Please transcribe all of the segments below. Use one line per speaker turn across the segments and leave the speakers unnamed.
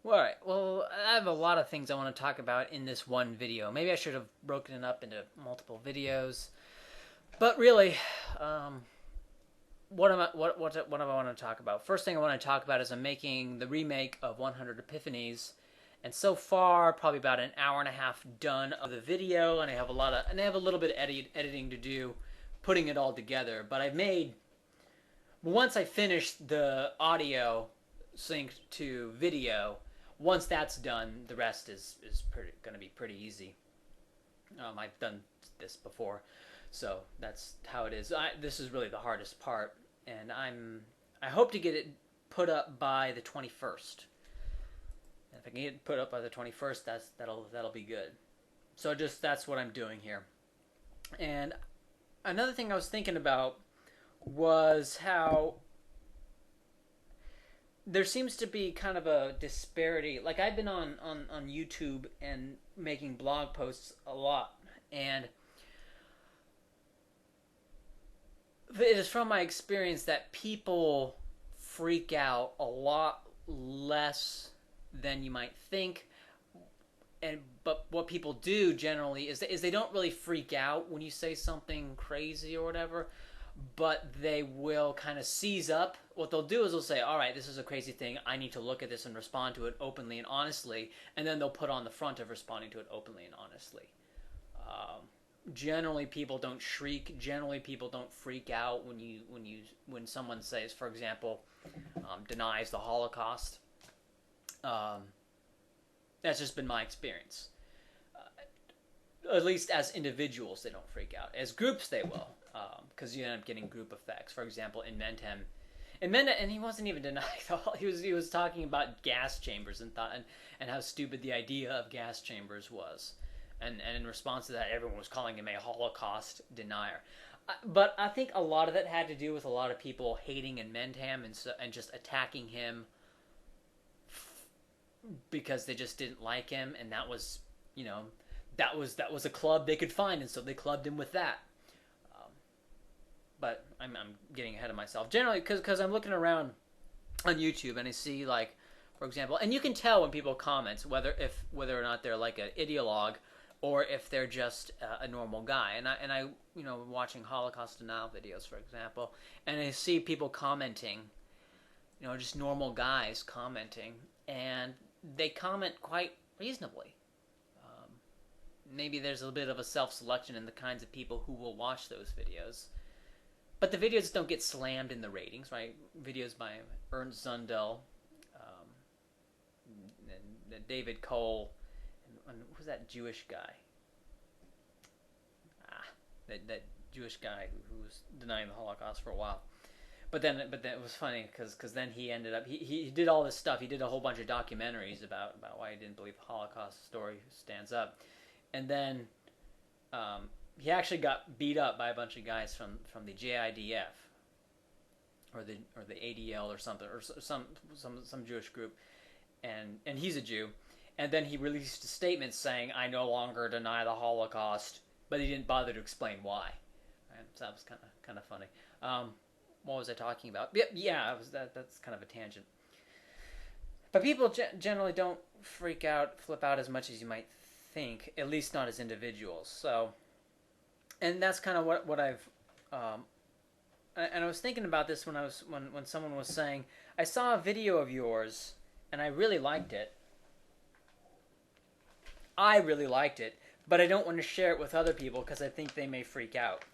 Alright, well, I have a lot of things I want to talk about in this one video. Maybe I should have broken it up into multiple videos. But really, um, what do I want to talk about? First thing I want to talk about is I'm making the remake of 100 Epiphanies, and so far probably about an hour and a half done of the video, and I have a little bit of editing to do, putting it all together. But I've made once I finish the audio synced to video, once that's done, the rest is going to be pretty easy. I've done this before, so that's how it is. This is really the hardest part, and I hope to get it put up by the 21st. And if I can get it put up by the 21st, that'll be good. So just that's what I'm doing here. And another thing I was thinking about was how there seems to be kind of a disparity. Like I've been on YouTube and making blog posts a lot, and it is from my experience that people freak out a lot less than you might think. But what people do generally is they don't really freak out when you say something crazy or whatever, but they will kind of seize up. What they'll do is they'll say, all right, this is a crazy thing. I need to look at this and respond to it openly and honestly. And then they'll put on the front of responding to it openly and honestly. Generally, people don't shriek. Generally, people don't freak out when someone says, for example, denies the Holocaust. That's just been my experience. At least as individuals, they don't freak out. As groups, they will, because you end up getting group effects. For example, in Mentem, and he wasn't even denying all. He was talking about gas chambers and how stupid the idea of gas chambers was, and in response to that, everyone was calling him a Holocaust denier. But I think a lot of that had to do with a lot of people hating in Mentem and just attacking him because they just didn't like him, and that was that was a club they could find, and so they clubbed him with that. But I'm getting ahead of myself. Generally, because I'm looking around on YouTube and I see, like, for example, and you can tell when people comment whether or not they're like an ideologue or if they're just a normal guy. And I watching Holocaust denial videos, for example, and I see people commenting, just normal guys commenting, and they comment quite reasonably. Maybe there's a bit of a self-selection in the kinds of people who will watch those videos. But the videos don't get slammed in the ratings, right? Videos by Ernst Zundel, and David Cole, and who's that Jewish guy? That Jewish guy who was denying the Holocaust for a while. But then it was funny because then he ended up he did all this stuff. He did a whole bunch of documentaries about why he didn't believe the Holocaust story stands up, and then he actually got beat up by a bunch of guys from the JIDF or the ADL or something, or some Jewish group, and he's a Jew, and then he released a statement saying, "I no longer deny the Holocaust," but he didn't bother to explain why. Right? So that was kind of funny. What was I talking about? Yeah, that's kind of a tangent. But people generally don't flip out as much as you might think, at least not as individuals. So, and that's kind of what I've, and I was thinking about this when someone was saying, I saw a video of yours and I really liked it. But I don't want to share it with other people because I think they may freak out.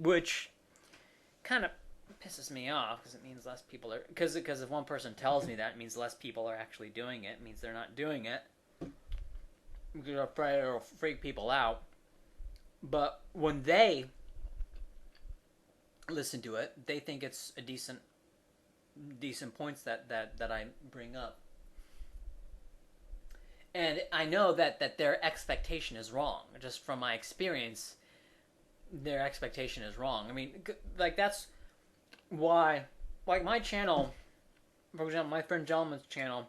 Which kind of pisses me off because it means less people are... Because if one person tells me that, it means less people are actually doing it. It means they're not doing it. Because they're afraid it'll freak people out. But when they listen to it, they think it's a decent points that I bring up. And I know that their expectation is wrong. Just from my experience, their expectation is wrong. I mean, like, that's why, like, my channel, for example, my friend Gentleman's channel,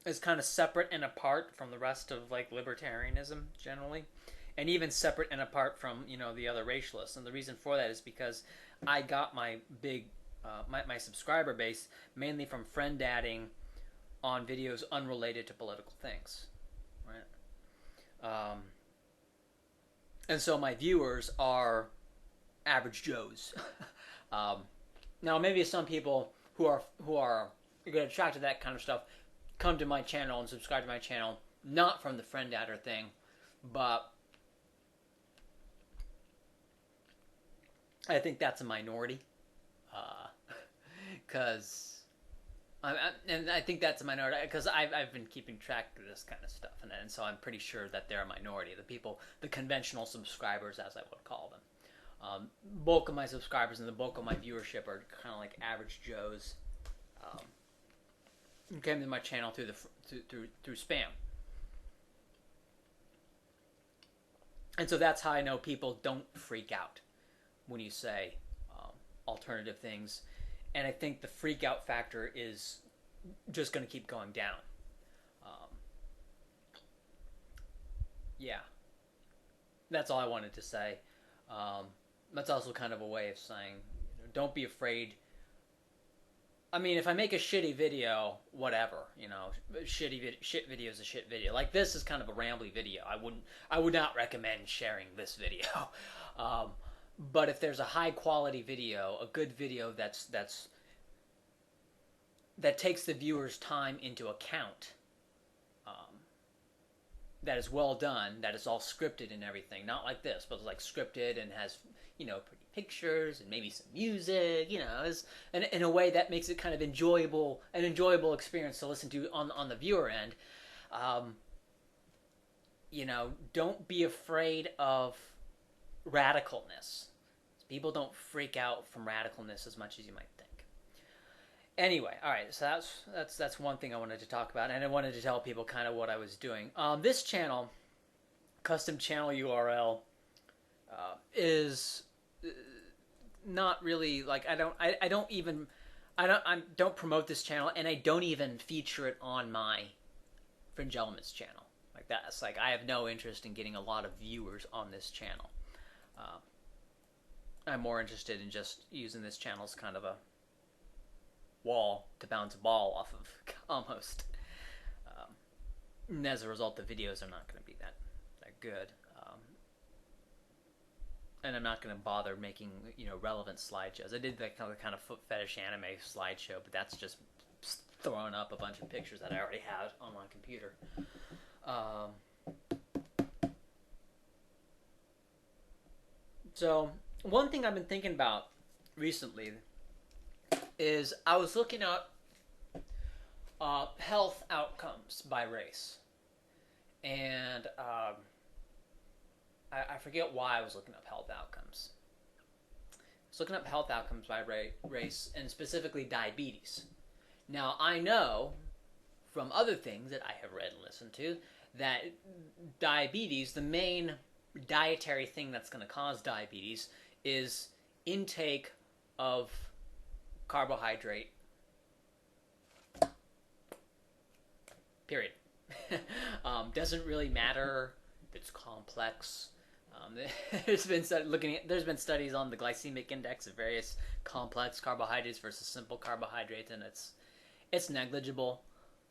is kind of separate and apart from the rest of, like, libertarianism, generally. and even separate and apart from the other racialists. And the reason for that is because I got my big my subscriber base mainly from friend adding on videos unrelated to political things, right? And so my viewers are average Joes. Now maybe some people who are get attracted to that kind of stuff come to my channel and subscribe to my channel not from the friend adder thing, but I think that's a minority, because and I think that's a minority because I've been keeping track of this kind of stuff, and so I'm pretty sure that they're a minority. The people, the conventional subscribers, as I would call them. Bulk of my subscribers and the bulk of my viewership are kind of like average Joes. Who came to my channel through spam, and so that's how I know people don't freak out when you say alternative things. And I think the freak out factor is just going to keep going down. Yeah, that's all I wanted to say. That's also kind of a way of saying, don't be afraid. I mean, if I make a shitty video, whatever, shit video is a shit video. Like, this is kind of a rambly video. I would not recommend sharing this video. But if there's a high quality video, a good video that takes the viewer's time into account, that is well done, that is all scripted and everything, not like this, but like scripted and has pretty pictures and maybe some music, is in a way that makes it kind of an enjoyable experience to listen to on the viewer end. Don't be afraid of radicalness. People don't freak out from radicalness as much as you might think. Anyway, all right, so that's one thing I wanted to talk about, and I wanted to tell people kind of what I was doing. This channel, custom channel URL, is not really like I don't promote this channel, and I don't even feature it on my Fringe Elements channel. Like that's like I have no interest in getting a lot of viewers on this channel. I'm more interested in just using this channel as kind of a wall to bounce a ball off of, almost. And as a result, the videos are not going to be that good. And I'm not going to bother making relevant slideshows. I did that kind of foot fetish anime slideshow, but that's just throwing up a bunch of pictures that I already had on my computer. So one thing I've been thinking about recently is I was looking up health outcomes by race, and I forget why I was looking up health outcomes. I was looking up health outcomes by race, and specifically diabetes. Now, I know from other things that I have read and listened to that diabetes, the main dietary thing that's going to cause diabetes, is intake of carbohydrate. Period. Doesn't really matter if it's complex. There's been studies on the glycemic index of various complex carbohydrates versus simple carbohydrates, and it's negligible.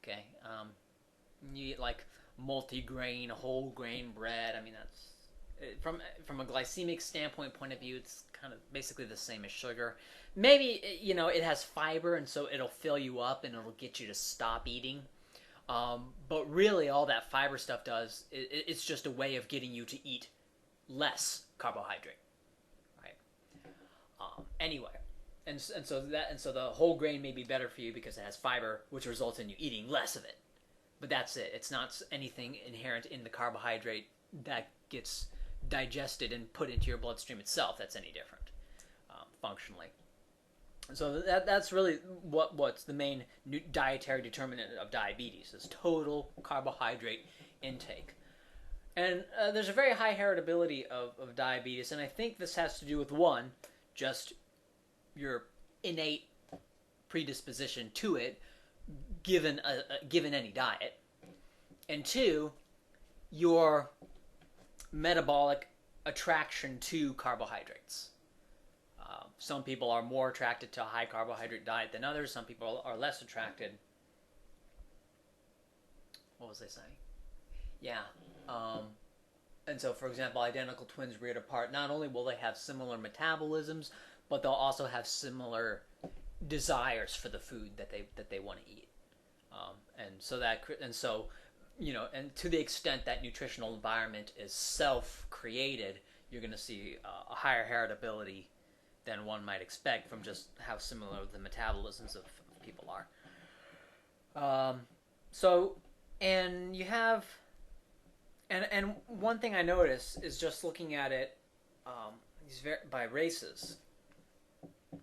Okay, you eat like multi-grain, whole grain bread. I mean, that's from a glycemic standpoint point of view, it's kind of basically the same as sugar. Maybe it has fiber, and so it'll fill you up and it'll get you to stop eating. But really, all that fiber stuff does, it's just a way of getting you to eat less carbohydrate, right? Anyway, and so the whole grain may be better for you because it has fiber, which results in you eating less of it. But that's it. It's not anything inherent in the carbohydrate that gets digested and put into your bloodstream itself that's any different, functionally. So that's really what's the main dietary determinant of diabetes is total carbohydrate intake. And there's a very high heritability of diabetes, and I think this has to do with, one, just your innate predisposition to it, given any diet, and two, your metabolic attraction to carbohydrates. Some people are more attracted to a high carbohydrate diet than others. Some people are less attracted. What was I saying? Yeah. And so, for example, identical twins reared apart, not only will they have similar metabolisms, but they'll also have similar desires for the food that they want to eat. And to the extent that nutritional environment is self-created, you're going to see a higher heritability than one might expect from just how similar the metabolisms of people are. And you have, and one thing I notice is just looking at it by races,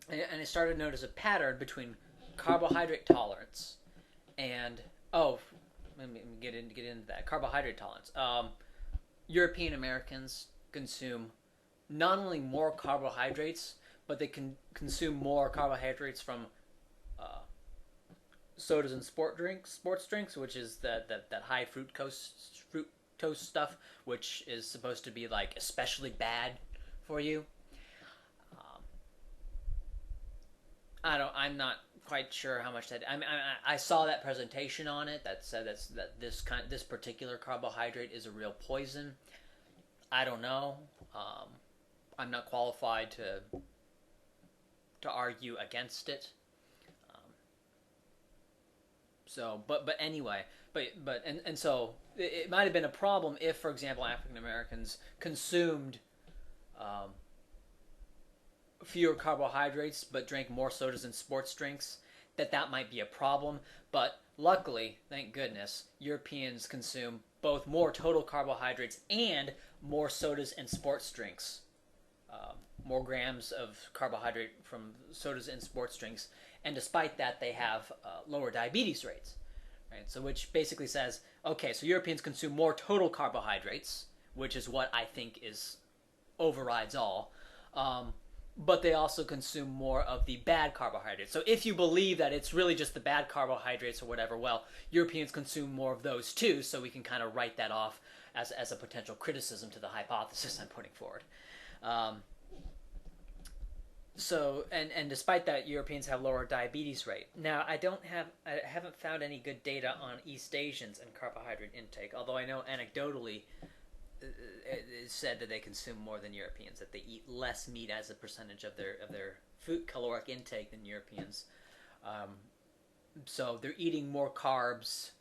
and I started to notice a pattern between carbohydrate tolerance and let me get into that carbohydrate tolerance. European Americans consume not only more carbohydrates, but they can consume more carbohydrates from sodas and sports drinks, which is that high fructose stuff, which is supposed to be like especially bad for you. I'm not quite sure how much that. I saw that presentation on it that said that this particular carbohydrate is a real poison. I don't know. I'm not qualified to argue against it. So it might have been a problem if, for example, African Americans consumed fewer carbohydrates but drank more sodas and sports drinks. That might be a problem. But luckily, thank goodness, Europeans consume both more total carbohydrates and more sodas and sports drinks. More grams of carbohydrate from sodas and sports drinks, and despite that, they have lower diabetes rates. Right? So, which basically says, okay, so Europeans consume more total carbohydrates, which is what I think overrides all. But they also consume more of the bad carbohydrates. So if you believe that it's really just the bad carbohydrates or whatever, well, Europeans consume more of those too, so we can kind of write that off as a potential criticism to the hypothesis I'm putting forward. And despite that, Europeans have lower diabetes rate. Now, I haven't found any good data on East Asians and carbohydrate intake, although I know anecdotally it is said that they consume more than Europeans, that they eat less meat as a percentage of their food caloric intake than Europeans. So they're eating more carbs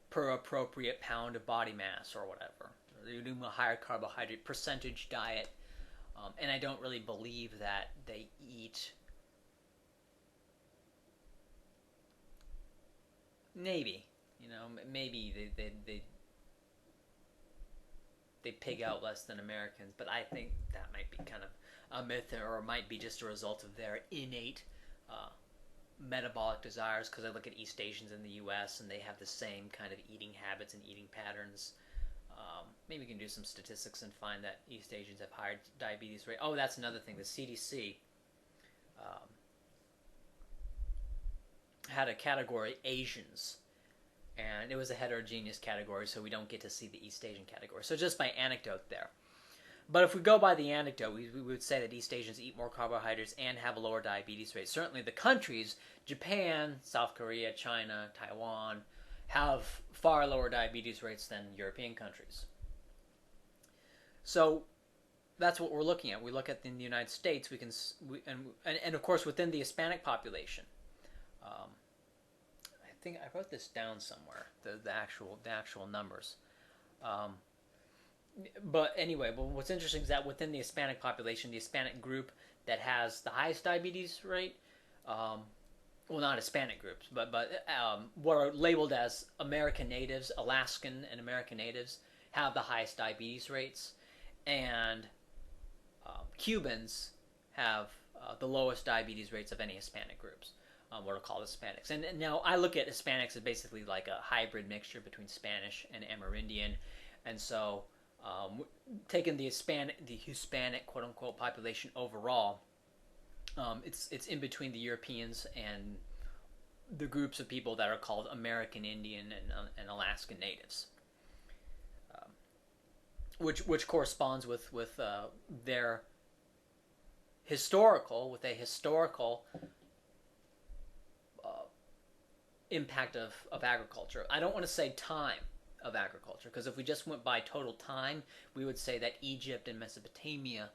per appropriate pound of body mass or whatever. They're doing a higher carbohydrate percentage diet. And I don't really believe that they eat. Maybe they pig out less than Americans, but I think that might be kind of a myth, or it might be just a result of their innate metabolic desires. Because I look at East Asians in the U.S. and they have the same kind of eating habits and eating patterns. Maybe we can do some statistics and find that East Asians have higher diabetes rate. Oh, that's another thing. The CDC had a category, Asians, and it was a heterogeneous category, so we don't get to see the East Asian category. So just by anecdote there. But if we go by the anecdote, we would say that East Asians eat more carbohydrates and have a lower diabetes rate. Certainly the countries, Japan, South Korea, China, Taiwan, have far lower diabetes rates than European countries. So that's what we're looking at. We look at in the United States, and of course within the Hispanic population. I think I wrote this down somewhere, the actual numbers. But anyway, what's interesting is that within the Hispanic population, the Hispanic group that has the highest diabetes rate, well, not Hispanic groups, but what are labeled as American natives, Alaskan and American natives, have the highest diabetes rates, and Cubans have the lowest diabetes rates of any Hispanic groups, what are called Hispanics. And now I look at Hispanics as basically like a hybrid mixture between Spanish and Amerindian, and so taking the Hispanic quote unquote population overall, it's in between the Europeans and the groups of people that are called American Indian and Alaskan natives. which corresponds with their historical impact of agriculture. I don't want to say time of agriculture, because if we just went by total time, we would say that Egypt and Mesopotamia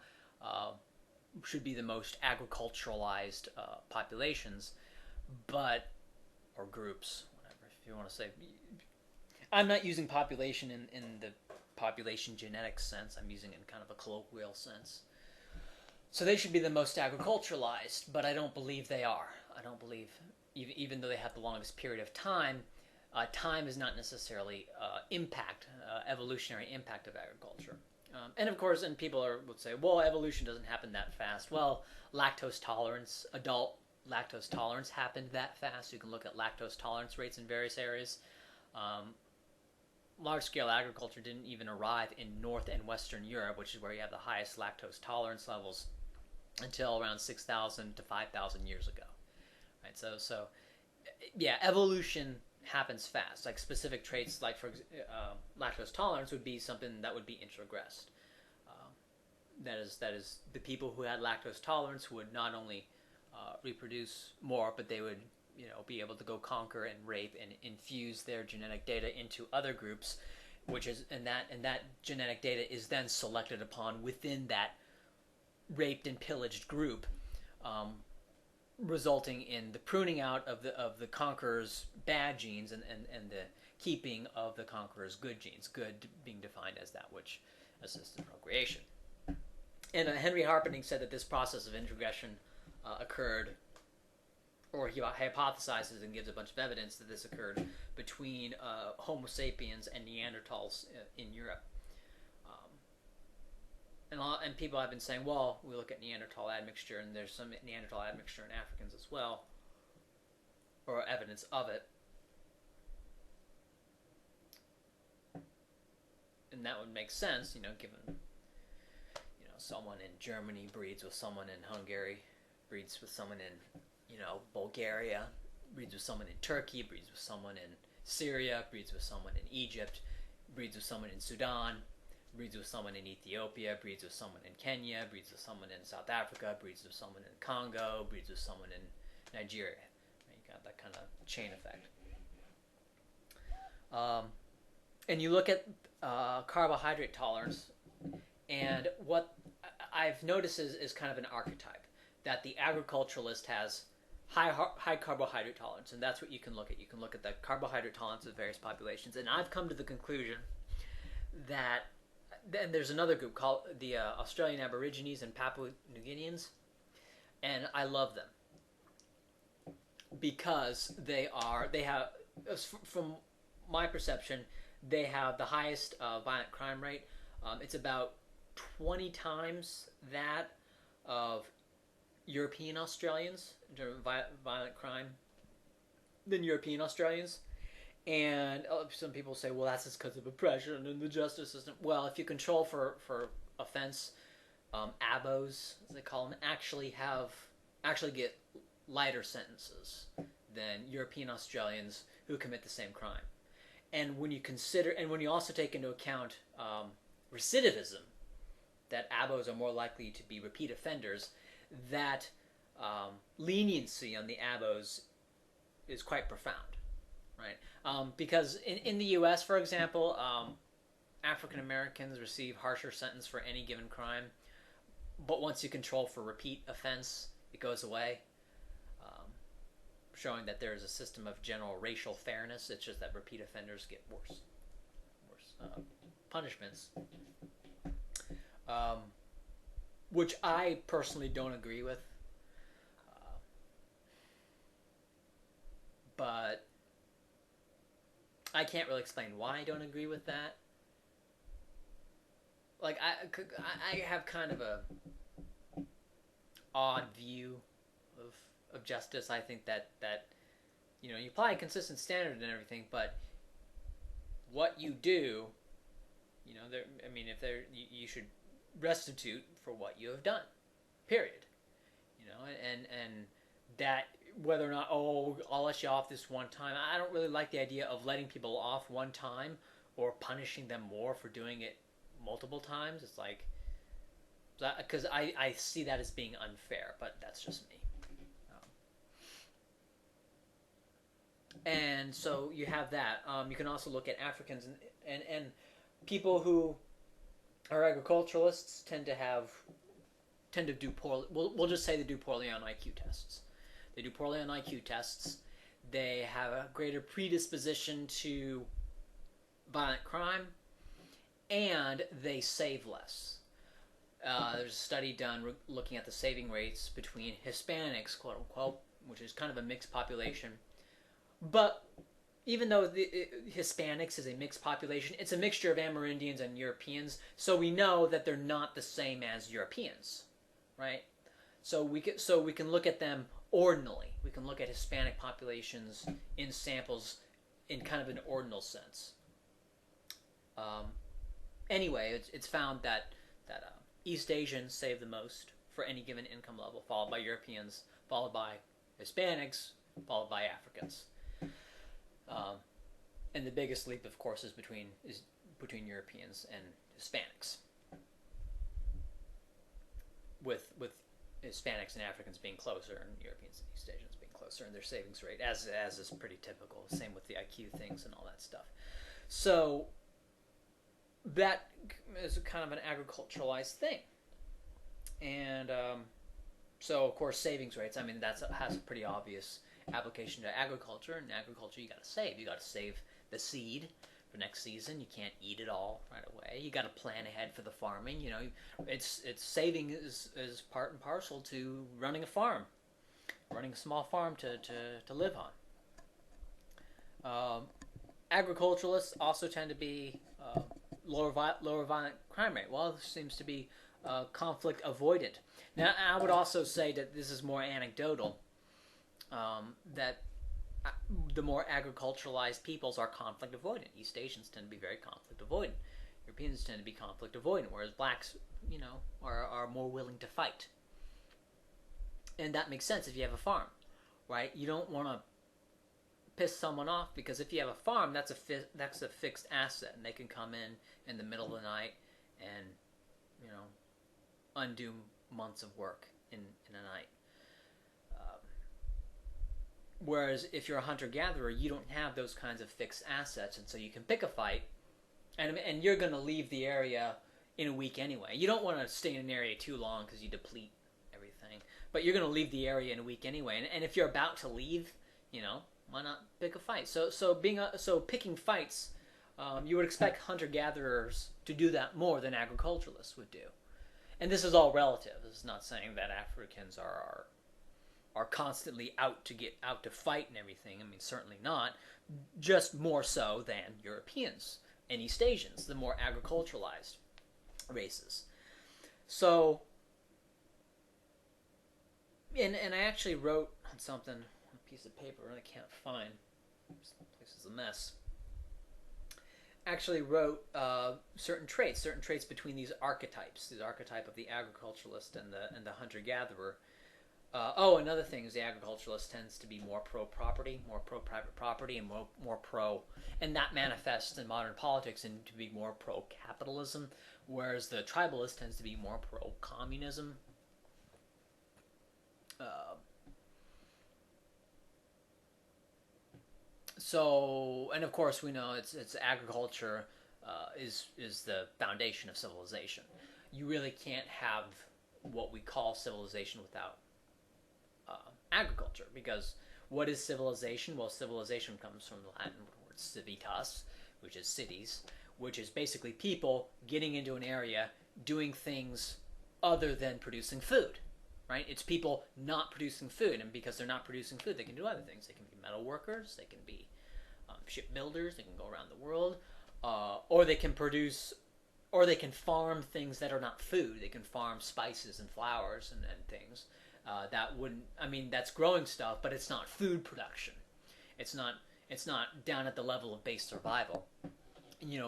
should be the most agriculturalized populations, but or groups, whatever, if you want to say. I'm not using population in the population genetics sense. I'm using it in kind of a colloquial sense. So they should be the most agriculturalized, but I don't believe they are. I don't believe, even though they have the longest period of time, time is not necessarily evolutionary impact of agriculture. And of course, and people would say, well, evolution doesn't happen that fast. Well, adult lactose tolerance happened that fast. You can look at lactose tolerance rates in various areas. Large-scale agriculture didn't even arrive in North and Western Europe, which is where you have the highest lactose tolerance levels, until around 6,000 to 5,000 years ago. Right? So yeah, evolution happens fast. Like specific traits, like for lactose tolerance, would be something that would be introgressed. That is the people who had lactose tolerance would not only reproduce more, but they would be able to go conquer and rape and infuse their genetic data into other groups, and that genetic data is then selected upon within that raped and pillaged group, resulting in the pruning out of the conqueror's bad genes and the keeping of the conqueror's good genes. Good being defined as that which assists in procreation. And Henry Harpending said that this process of introgression occurred, or he hypothesizes and gives a bunch of evidence that this occurred between Homo sapiens and Neanderthals in Europe. And people have been saying, well, we look at Neanderthal admixture, and there's some Neanderthal admixture in Africans as well, or evidence of it. And that would make sense, given, someone in Germany breeds with someone in Hungary, breeds with someone in Bulgaria, breeds with someone in Turkey, breeds with someone in Syria, breeds with someone in Egypt, breeds with someone in Sudan, breeds with someone in Ethiopia, breeds with someone in Kenya, breeds with someone in South Africa, breeds with someone in Congo, breeds with someone in Nigeria. You got that kind of chain effect. And you look at carbohydrate tolerance, and what I've noticed is kind of an archetype, that the agriculturalist has high carbohydrate tolerance, and that's what you can look at. You can look at the carbohydrate tolerance of various populations, and I've come to the conclusion that, and there's another group called the Australian Aborigines and Papua New Guineans, and I love them because they have, from my perception, they have the highest violent crime rate. It's about 20 times that of European Australians in terms of violent crime than European Australians. And some people say, well, that's just because of oppression in the justice system. Well, if you control for offense, abos, as they call them, actually get lighter sentences than European Australians who commit the same crime. And when you also take into account recidivism, that abos are more likely to be repeat offenders, that leniency on the abos is quite profound, right? Because in the U.S., for example, African Americans receive harsher sentence for any given crime, but once you control for repeat offense, it goes away, showing that there is a system of general racial fairness. It's just that repeat offenders get worse punishments, which I personally don't agree with. But I can't really explain why I don't agree with that. Like, I have kind of a odd view of justice. I think that you apply a consistent standard and everything, but what you do, you should restitute for what you have done, period. And that, whether or not, I'll let you off this one time, I don't really like the idea of letting people off one time or punishing them more for doing it multiple times, it's like, because I see that as being unfair, but that's just me. And so you have that. You can also look at Africans and people who are agriculturalists tend to do poorly. We'll just say they do poorly on IQ tests. They do poorly on IQ tests. They have a greater predisposition to violent crime, and they save less. There's a study done looking at the saving rates between Hispanics, quote unquote, which is kind of a mixed population. But even though Hispanics is a mixed population, it's a mixture of Amerindians and Europeans, so we know that they're not the same as Europeans, right? So we can look at them ordinally. We can look at Hispanic populations in samples in kind of an ordinal sense. Anyway, it's found that East Asians save the most for any given income level, followed by Europeans, followed by Hispanics, followed by Africans. And the biggest leap, of course, is between Europeans and Hispanics, with Hispanics and Africans being closer, and Europeans and East Asians being closer in their savings rate, as is pretty typical. Same with the IQ things and all that stuff. So that is kind of an agriculturalized thing, and so of course savings rates. I mean, has a pretty obvious application to agriculture. In agriculture, you got to save. You got to save the seed for next season. You can't eat it all right away. You got to plan ahead for the farming. You know, it's saving is part and parcel to running a farm, running a small farm to live on. Agriculturalists also tend to be lower violent crime rate. Well, this seems to be conflict avoidant. Now, I would also say that this is more anecdotal. That the more agriculturalized peoples are conflict avoidant. East Asians tend to be very conflict avoidant. Europeans tend to be conflict avoidant, whereas blacks, are more willing to fight. And that makes sense if you have a farm, right? You don't want to piss someone off, because if you have a farm, that's a fixed asset, and they can come in the middle of the night and undo months of work in a night. Whereas if you're a hunter-gatherer, you don't have those kinds of fixed assets, and so you can pick a fight, and you're going to leave the area in a week anyway. You don't want to stay in an area too long because you deplete everything, but you're going to leave the area in a week anyway. And if you're about to leave, why not pick a fight? So picking fights, you would expect hunter-gatherers to do that more than agriculturalists would do. And this is all relative. This is not saying that Africans are constantly out to fight and everything. I mean, certainly not. Just more so than Europeans and East Asians, the more agriculturalized races. So, and I actually wrote on something, on a piece of paper I can't find. This place is a mess. Actually wrote certain traits between these archetypes. The archetype of the agriculturalist and the hunter-gatherer. Another thing is the agriculturalist tends to be more pro-property, more pro-private property, and more pro, and that manifests in modern politics and to be more pro-capitalism, whereas the tribalist tends to be more pro-communism. And of course we know it's agriculture is the foundation of civilization. You really can't have what we call civilization without agriculture, because what is civilization? Well, civilization comes from the Latin word civitas, which is cities, which is basically people getting into an area doing things other than producing food, right? It's people not producing food, and because they're not producing food, they can do other things. They can be metal workers, they can be shipbuilders, they can go around the world, or they can farm things that are not food. They can farm spices and flowers and things. That's growing stuff, but it's not food production. It's not down at the level of base survival.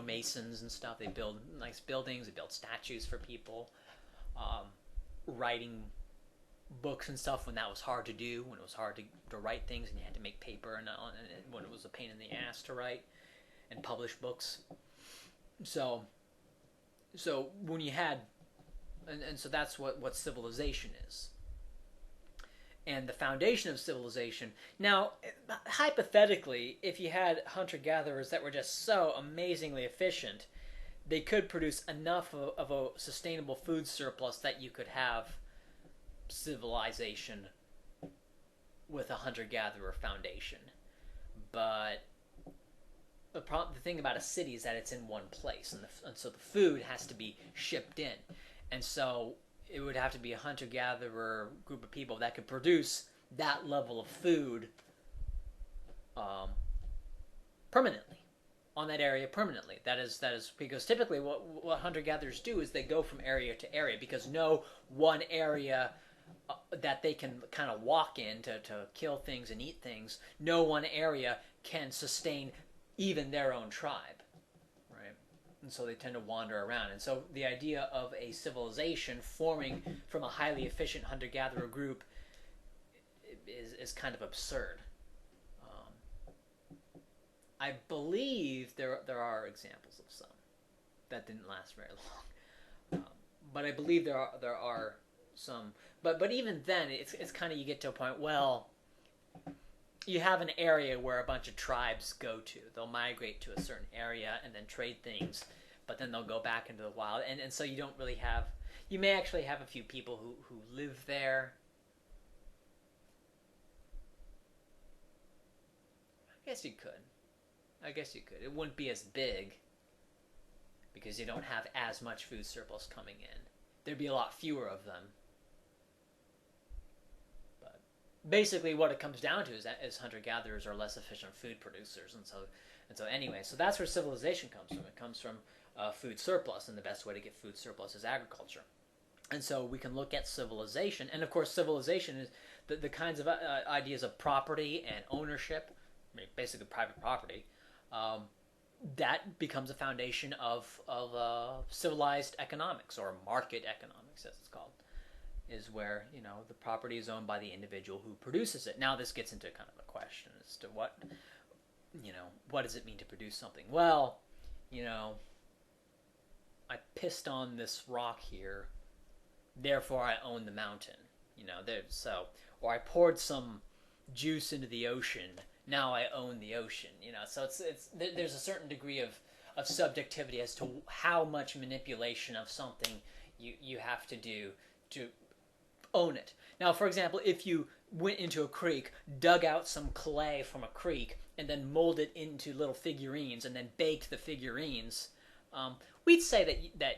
Masons and stuff, they build nice buildings, they build statues for people, writing books and stuff when that was hard to do, when it was hard to write things and you had to make paper, and when it was a pain in the ass to write and publish books. So So when you had, and so that's what civilization is. And the foundation of civilization. Now, hypothetically, if you had hunter-gatherers that were just so amazingly efficient, they could produce enough of a sustainable food surplus that you could have civilization with a hunter-gatherer foundation. But the thing about a city is that it's in one place, and so the food has to be shipped in, and so it would have to be a hunter-gatherer group of people that could produce that level of food permanently on that area permanently. That is because typically what hunter-gatherers do is they go from area to area because no one area that they can kind of walk in to kill things and eat things, no one area can sustain even their own tribe, right? And so they tend to wander around. And so the idea of a civilization forming from a highly efficient hunter-gatherer group is kind of absurd. I believe there are examples of some that didn't last very long, but I believe there are some. But even then, it's kind of, you get to a point. Well, you have an area where a bunch of tribes go to. They'll migrate to a certain area and then trade things, but then they'll go back into the wild. And so you don't really have... You may actually have a few people who live there. I guess you could. It wouldn't be as big because you don't have as much food surplus coming in. There'd be a lot fewer of them. Basically what it comes down to is hunter-gatherers are less efficient food producers, and so anyway, so that's where civilization comes from. It comes from food surplus, and the best way to get food surplus is agriculture. And so we can look at civilization, and of course civilization is the kinds of ideas of property and ownership, basically private property, that becomes a foundation of civilized economics, or market economics as it's called. Is where, the property is owned by the individual who produces it. Now this gets into kind of a question as to what does it mean to produce something? Well, I pissed on this rock here, therefore I own the mountain. Or I poured some juice into the ocean, now I own the ocean. So it's there's a certain degree of subjectivity as to how much manipulation of something you have to do to own it. Now, for example, if you went into a creek, dug out some clay from a creek, and then molded it into little figurines, and then baked the figurines, we'd say that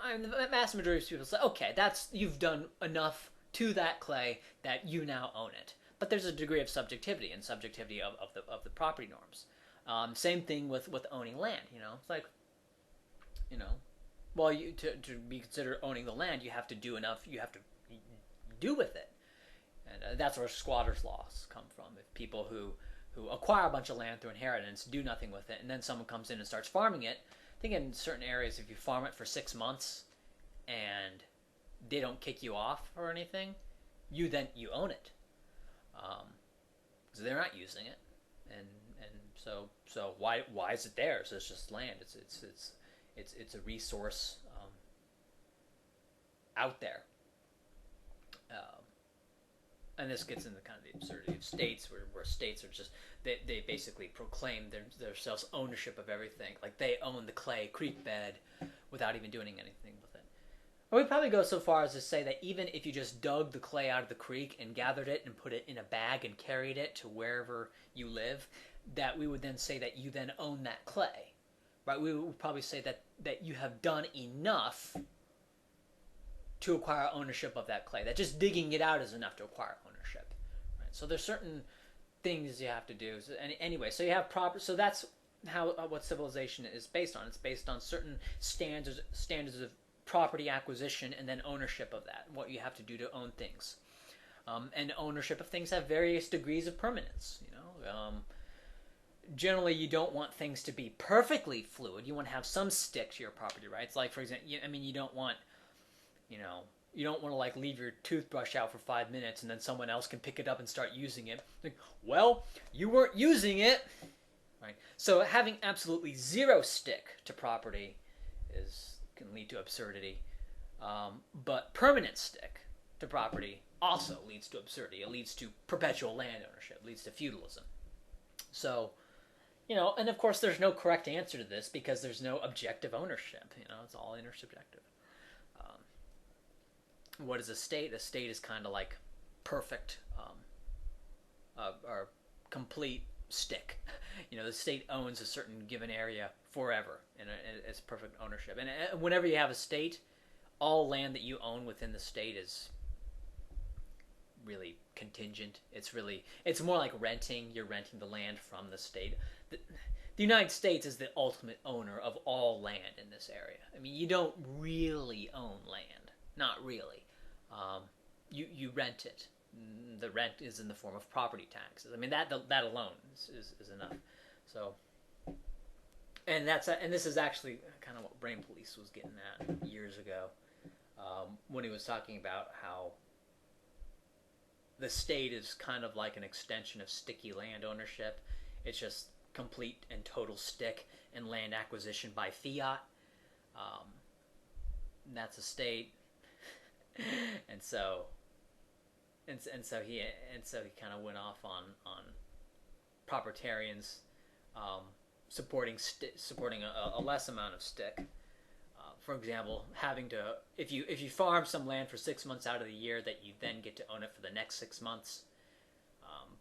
the vast majority of people say, okay, you've done enough to that clay that you now own it. But there's a degree of subjectivity, and subjectivity of the property norms. Same thing with owning land. It's like, well, to be considered owning the land, you have to do enough. You have to do with it, and that's where squatters' laws come from. If people who acquire a bunch of land through inheritance do nothing with it, and then someone comes in and starts farming it. I think in certain areas, if you farm it for 6 months and they don't kick you off or anything, you own it, because they're not using it, and so why is it theirs? It's just land. It's a resource out there. And this gets into kind of the absurdity of states, where states are just, they basically proclaim themselves ownership of everything. Like they own the clay creek bed without even doing anything with it. Or we'd probably go so far as to say that even if you just dug the clay out of the creek and gathered it and put it in a bag and carried it to wherever you live, that we would then say that you then own that clay. Right? We would probably say that you have done enough to acquire ownership of that clay. That just digging it out is enough to acquire ownership. Right? So there's certain things you have to do. So, anyway, so you have proper. So that's what civilization is based on. It's based on certain standards of property acquisition and then ownership of that. What you have to do to own things, and ownership of things have various degrees of permanence. Generally, you don't want things to be perfectly fluid. You want to have some stick to your property rights. Like, for example, you don't want. You don't want to like leave your toothbrush out for 5 minutes and then someone else can pick it up and start using it. Like, well, you weren't using it, right? So having absolutely zero stick to property is can lead to absurdity. But permanent stick to property also leads to absurdity. It leads to perpetual land ownership, leads to feudalism. So, and of course there's no correct answer to this because there's no objective ownership. It's all intersubjective. What is a state? A state is kind of like perfect or complete stick. The state owns a certain given area forever, and it's perfect ownership. And whenever you have a state, all land that you own within the state is really contingent. It's more like renting. You're renting the land from the state. The United States is the ultimate owner of all land in this area. I mean, you don't really own land. Not really. You rent it. The rent is in the form of property taxes. I mean, that alone is enough. So, and this is actually kind of what Brain Police was getting at years ago, when he was talking about how the state is kind of like an extension of sticky land ownership. It's just complete and total stick and land acquisition by fiat. That's a state, and so he kind of went off on proprietarians supporting a less amount of stick. For example, having to if you farm some land for 6 months out of the year, that you then get to own it for the next 6 months.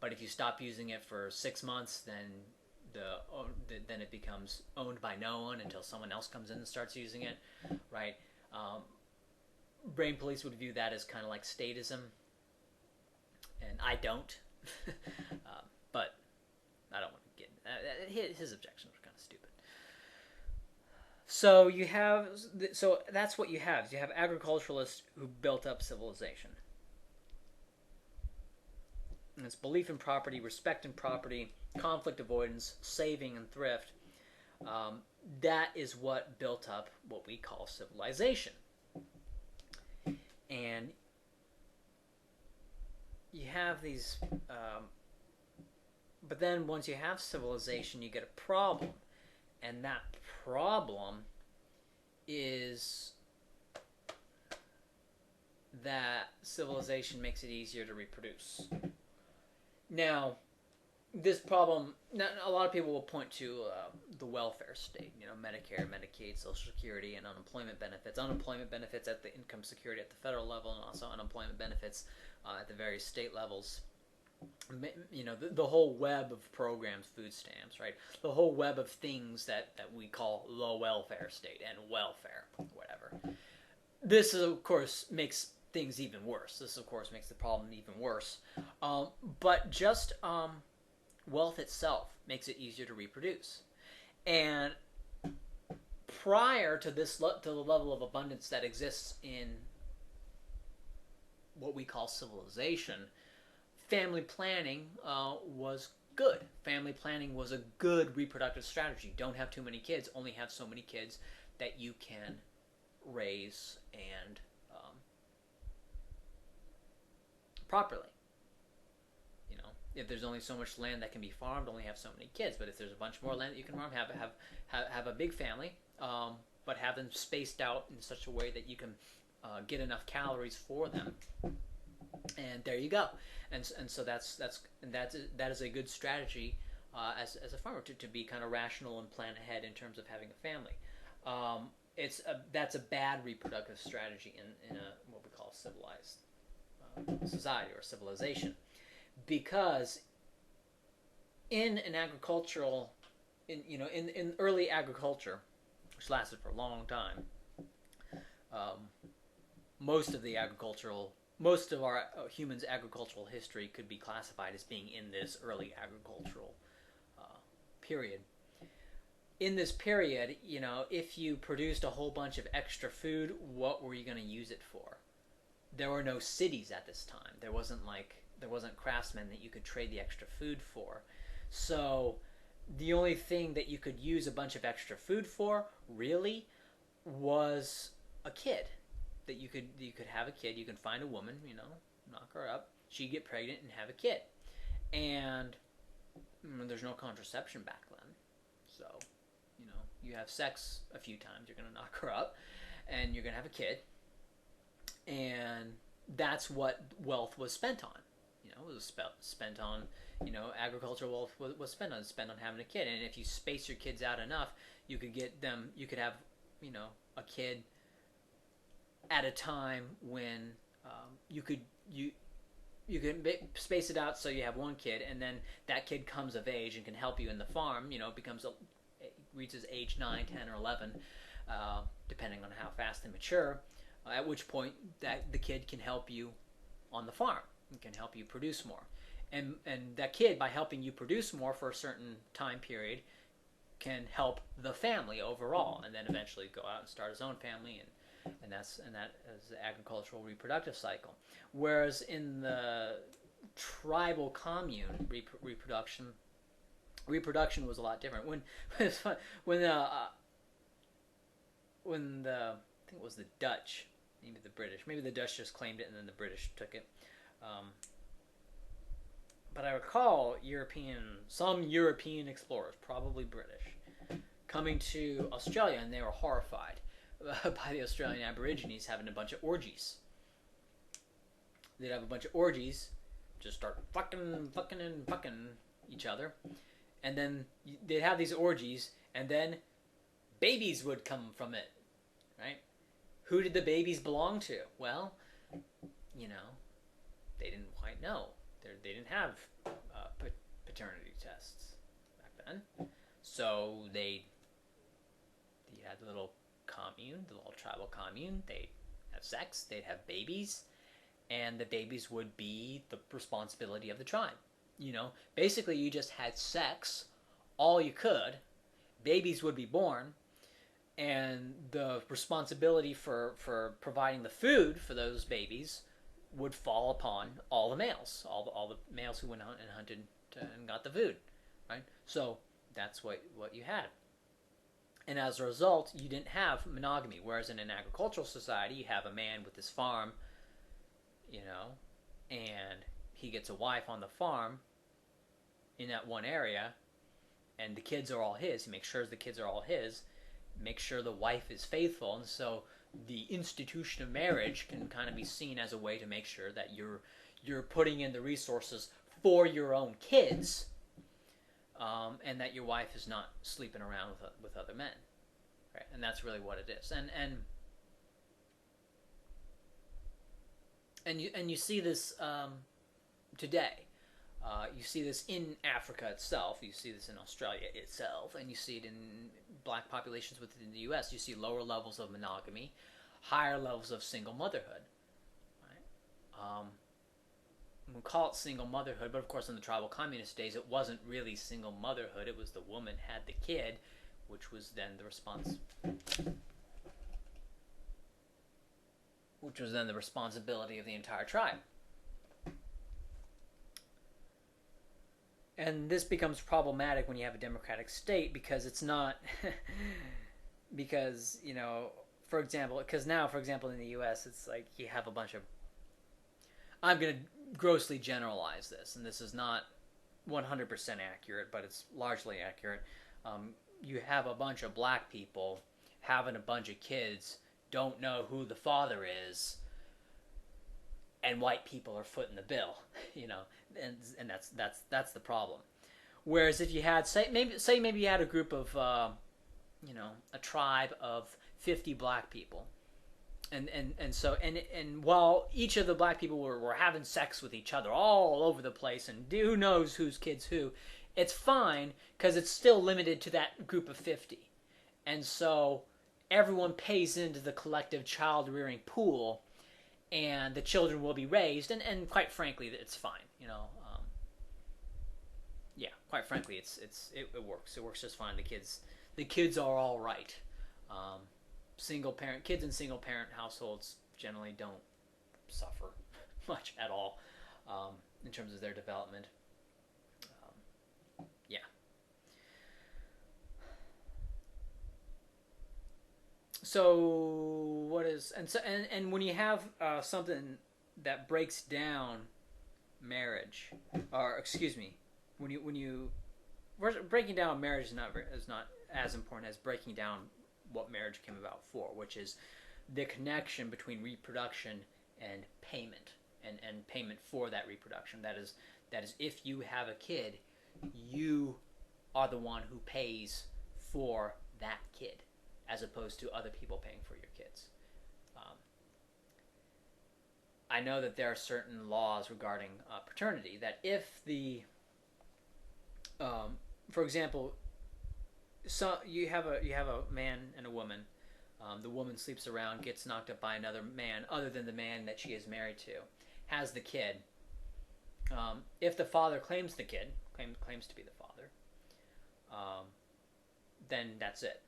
But if you stop using it for 6 months, then it becomes owned by no one until someone else comes in and starts using it, right? Brain Police would view that as kind of like statism, and I don't. But I don't want to get his objections were kind of stupid. So that's what you have. You have agriculturalists who built up civilization. And it's belief in property, respect in property, conflict avoidance, saving, and thrift. That is what built up what we call civilization. And you have these... but then once you have civilization, you get a problem. And that problem is that civilization makes it easier to reproduce. Now, this problem, a lot of people will point to the welfare state, Medicare, Medicaid, Social Security, and unemployment benefits. Unemployment benefits at the income security at the federal level, and also unemployment benefits at the various state levels. The whole web of programs, food stamps, right? The whole web of things that we call the welfare state and welfare, whatever. This, of course, makes things even worse. This, of course, makes the problem even worse. But just wealth itself makes it easier to reproduce. And prior to to the level of abundance that exists in what we call civilization, family planning was good. Family planning was a good reproductive strategy. Don't have too many kids. Only have so many kids that you can raise and properly. If there's only so much land that can be farmed, only have so many kids. But if there's a bunch more land that you can farm, have a big family, but have them spaced out in such a way that you can get enough calories for them. And there you go. And so that is a good strategy as a farmer to be kind of rational and plan ahead in terms of having a family. That's a bad reproductive strategy in what we call civilized society or civilization, because in early agriculture, which lasted for a long time, most of our humans' agricultural history could be classified as being in this early agricultural period. In this period, if you produced a whole bunch of extra food, what were you going to use it for? There were no cities at this time. There wasn't craftsmen that you could trade the extra food for. So the only thing that you could use a bunch of extra food for, really, was a kid. That you could have a kid. You can find a woman, knock her up. She'd get pregnant and have a kid. And there's no contraception back then. So, you have sex a few times, you're going to knock her up. and you're going to have a kid, and that's what wealth was spent on. It was spent on, agricultural wealth was spent on having a kid. And if you space your kids out enough, you could have, a kid at a time when you could space it out so you have one kid, and then that kid comes of age and can help you in the farm. Reaches age 9, 10, or 11, depending on how fast they mature. At which point that the kid can help you on the farm and can help you produce more. And that kid, by helping you produce more for a certain time period, can help the family overall, and then eventually go out and start his own family, and that is the agricultural reproductive cycle. Whereas in the tribal commune, reproduction was a lot different. When I think it was the Dutch, maybe the British, maybe the Dutch just claimed it and then the British took it. But I recall some European explorers, probably British, coming to Australia, and they were horrified by the Australian Aborigines having a bunch of orgies. They'd have a bunch of orgies, just start fucking each other, and then they'd have these orgies, and then babies would come from it, right? Who did the babies belong to? Well, they didn't quite know. They didn't have paternity tests back then. So you had the little commune, the little tribal commune. They'd have sex, they'd have babies, and the babies would be the responsibility of the tribe. Basically you just had sex all you could, babies would be born, and the responsibility for providing the food for those babies would fall upon all the males, all the males who went out and hunted and got the food, right? So that's what you had. And as a result, you didn't have monogamy. Whereas in an agricultural society, you have a man with his farm, and he gets a wife on the farm in that one area, and the kids are all his. He makes sure the kids are all his, makes sure the wife is faithful, and so the institution of marriage can kind of be seen as a way to make sure that you're putting in the resources for your own kids, and that your wife is not sleeping around with other men, right? And that's really what it is. And you see this today. You see this in Africa itself. You see this in Australia itself, and you see it in black populations within the U.S. You see lower levels of monogamy, higher levels of single motherhood. Right? We'll call it single motherhood, but of course in the tribal communist days it wasn't really single motherhood. It was the woman had the kid, which was then the responsibility of the entire tribe. And this becomes problematic when you have a democratic state, because it's not because, for example, in the US it's like you have a bunch of, I'm going to grossly generalize this, and this is not 100% accurate, but it's largely accurate. You have a bunch of black people having a bunch of kids, don't know who the father is, and white people are footing the bill, and that's the problem. Whereas if you had maybe you had a group of a tribe of 50 black people, and while each of the black people were having sex with each other all over the place, and who knows whose kids who, it's fine because it's still limited to that group of 50, and so everyone pays into the collective child rearing pool, and the children will be raised, and quite frankly, it's fine. Quite frankly, it works. It works just fine. The kids are all right. Kids in single parent households generally don't suffer much at all in terms of their development. So what is and when you have something that breaks down marriage, or excuse me, when you breaking down marriage is not as important as breaking down what marriage came about for, which is the connection between reproduction and payment, and payment for that reproduction. That is if you have a kid, you are the one who pays for that kid, as opposed to other people paying for your kids. I know that there are certain laws regarding paternity that if the, for example, so you have a man and a woman. The woman sleeps around, gets knocked up by another man other than the man that she is married to, has the kid. If the father claims the kid, claims to be the father, then that's it.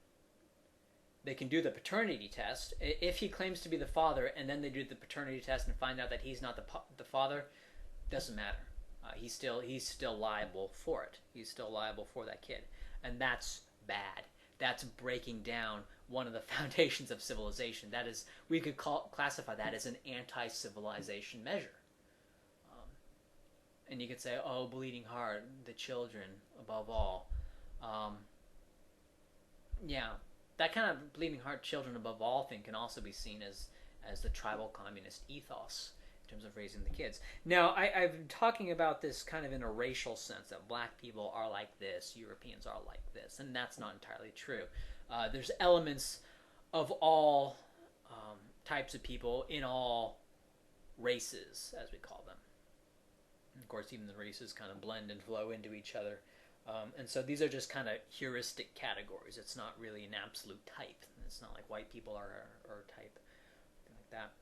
They can do the paternity test. If he claims to be the father, and then they do the paternity test and find out that he's not the father, doesn't matter. He's still liable for it. He's still liable for that kid, and that's bad. That's breaking down one of the foundations of civilization. That is, we could classify that as an anti-civilization measure. And you could say, oh, bleeding heart, the children above all. Yeah, that kind of bleeding heart, children above all thing can also be seen as the tribal communist ethos in terms of raising the kids. Now, I've been talking about this kind of in a racial sense, that black people are like this, Europeans are like this, and that's not entirely true. There's elements of all types of people in all races, as we call them. And of course, even the races kind of blend and flow into each other. And so these are just kind of heuristic categories. It's not really an absolute type. It's not like white people are type, something like that.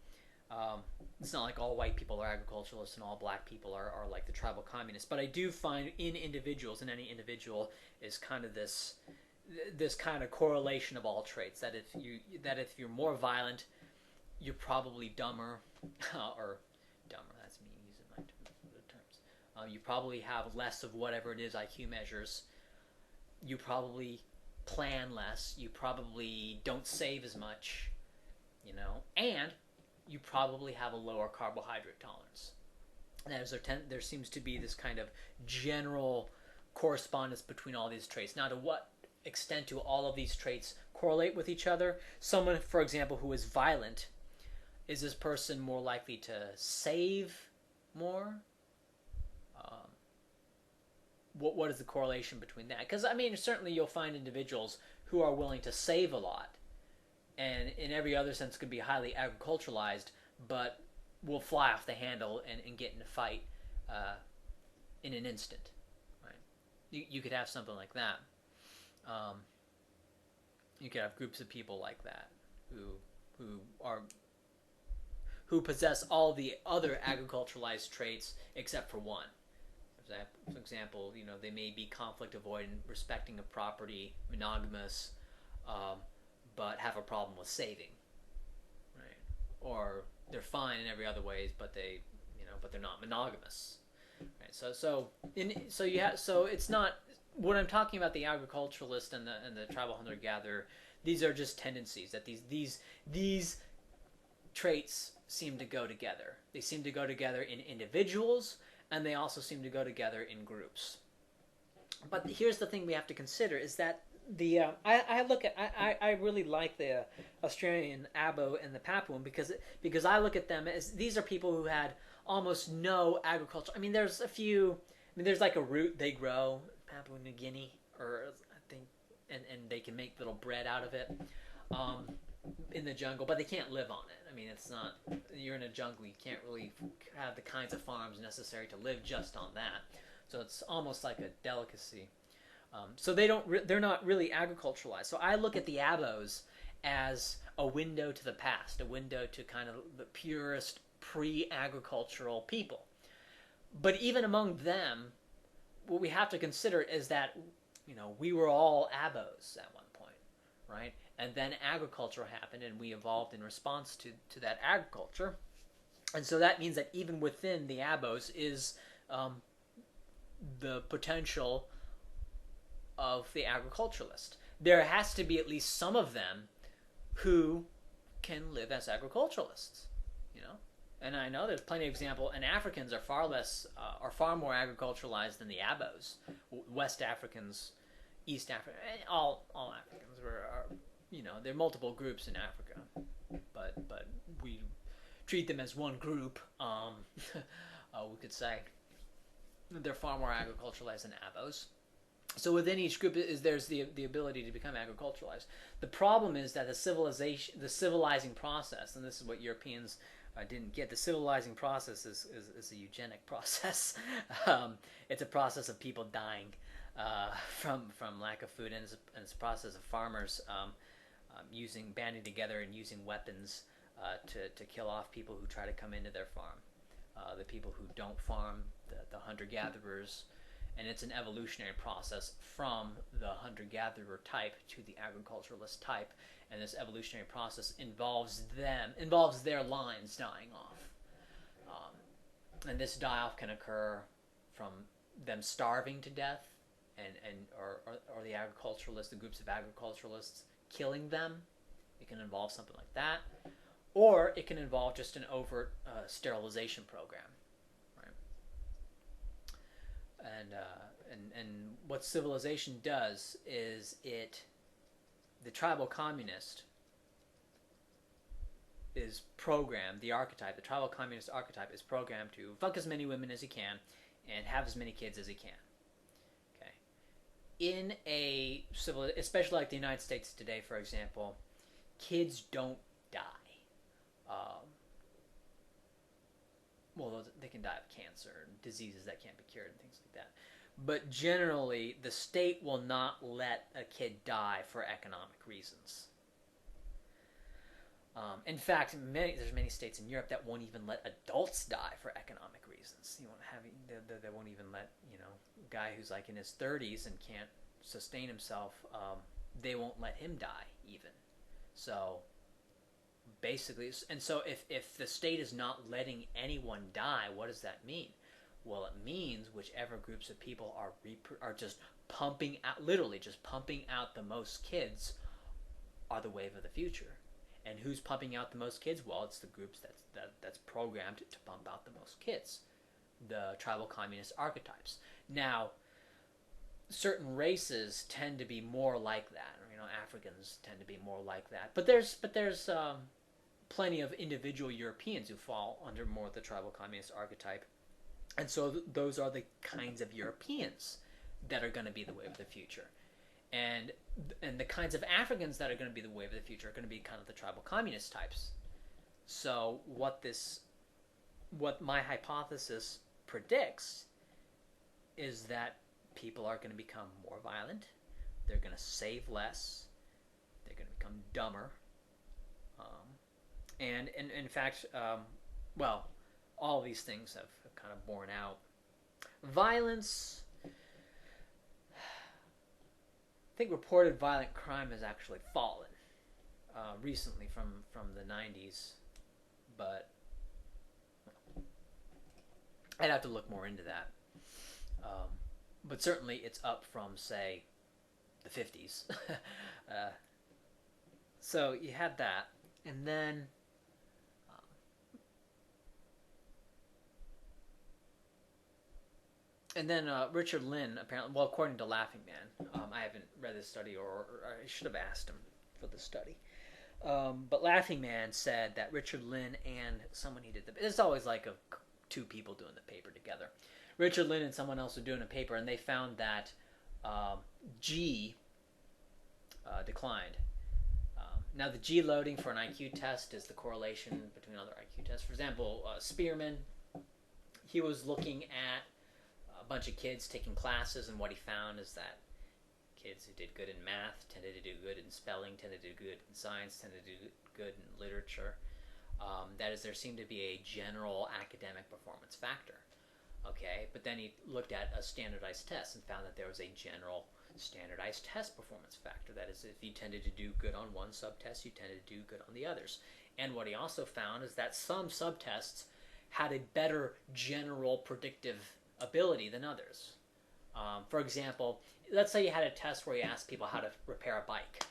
It's not like all white people are agriculturalists and all black people are like the tribal communists. But I do find in individuals, in any individual, is kind of this kind of correlation of all traits. That if you're more violent, you're probably dumber, or dumber. That's me using my terms. You probably have less of whatever it is IQ measures. You probably plan less. You probably don't save as much, and you probably have a lower carbohydrate tolerance. And there seems to be this kind of general correspondence between all these traits. Now, to what extent do all of these traits correlate with each other? Someone, for example, who is violent, is this person more likely to save more? What is the correlation between that? Because, certainly you'll find individuals who are willing to save a lot, and in every other sense could be highly agriculturalized, but will fly off the handle and get in a fight in an instant. Right? You could have something like that. You could have groups of people like that who possess all the other agriculturalized traits except for one. For example, they may be conflict avoidant, respecting of property, monogamous, but have a problem with saving, right? Or they're fine in every other ways, but they're not monogamous, right? So it's not what I'm talking about. The agriculturalist and the tribal hunter gatherer, these are just tendencies that these traits seem to go together. They seem to go together in individuals, and they also seem to go together in groups. But here's the thing we have to consider is that I really like the Australian Abo and the Papuan because I look at them as these are people who had almost no agriculture. There's a few. There's like a root they grow, Papua New Guinea, or I think, and they can make little bread out of it in the jungle, but they can't live on it. It's not. You're in a jungle. You can't really have the kinds of farms necessary to live just on that. So it's almost like a delicacy. So they're not really agriculturalized. So I look at the Abos as a window to the past, a window to kind of the purest pre-agricultural people. But even among them, what we have to consider is that, we were all Abos at one point, right? And then agriculture happened, and we evolved in response to that agriculture. And so that means that even within the Abos is the potential of the agriculturalist. There has to be at least some of them who can live as agriculturalists, And I know there's plenty of examples, and Africans are far more agriculturalized than the Abos. West Africans, East Africans, all Africans there are multiple groups in Africa. but we treat them as one group. We could say they're far more agriculturalized than abos. So within each group there's the ability to become agriculturalized. The problem is that the civilizing process, and this is what Europeans didn't get. The civilizing process is a eugenic process. It's a process of people dying from lack of food, and it's a process of farmers banding together and using weapons to kill off people who try to come into their farm. The people who don't farm, the hunter-gatherers, and it's an evolutionary process from the hunter-gatherer type to the agriculturalist type, and this evolutionary process involves their lines dying off. And this die-off can occur from them starving to death, or the agriculturalists, the groups of agriculturalists killing them. It can involve something like that. Or it can involve just an overt sterilization program, right? And what civilization does is the tribal communist is programmed, the tribal communist archetype is programmed to fuck as many women as he can and have as many kids as he can. Okay. In a especially like the United States today, for example, kids don't die. Well, they can die of cancer and diseases that can't be cured and things like that. But generally, the state will not let a kid die for economic reasons. In fact, there's many states in Europe that won't even let adults die for economic reasons. They won't even let a guy who's like in his 30s and can't sustain himself. They won't let him die even. So basically, and so if the state is not letting anyone die, what does that mean? Well, it means whichever groups of people are just pumping out, literally just pumping out the most kids, are the wave of the future. And who's pumping out the most kids? Well, it's the groups that's programmed to pump out the most kids, the tribal communist archetypes. Now, certain races tend to be more like that. Africans tend to be more like that. But there's plenty of individual Europeans who fall under more of the tribal communist archetype. And so those are the kinds of Europeans that are going to be the wave of the future. And the kinds of Africans that are going to be the wave of the future are going to be kind of the tribal communist types. So what my hypothesis predicts is that people are going to become more violent. They're going to save less. They're going to become dumber. And in fact, all of these things have kind of borne out. Violence, I think reported violent crime has actually fallen recently from the 90s, but I'd have to look more into that. But certainly it's up from, say, the 50s. So you had that, and then Richard Lynn, apparently, well, according to Laughing Man, I haven't read this study, or I should have asked him for the study. But Laughing Man said that Richard Lynn and someone he did it's always like two people doing the paper together. Richard Lynn and someone else were doing a paper, and they found that G declined. Now, the G loading for an IQ test is the correlation between other IQ tests. For example, Spearman, he was looking at a bunch of kids taking classes, and what he found is that kids who did good in math tended to do good in spelling, tended to do good in science, tended to do good in literature. That is, there seemed to be a general academic performance factor. Okay, but then he looked at a standardized test and found that there was a general standardized test performance factor. That is, if you tended to do good on one subtest, you tended to do good on the others. And what he also found is that some subtests had a better general predictive ability than others. For example, let's say you had a test where you asked people how to repair a bike.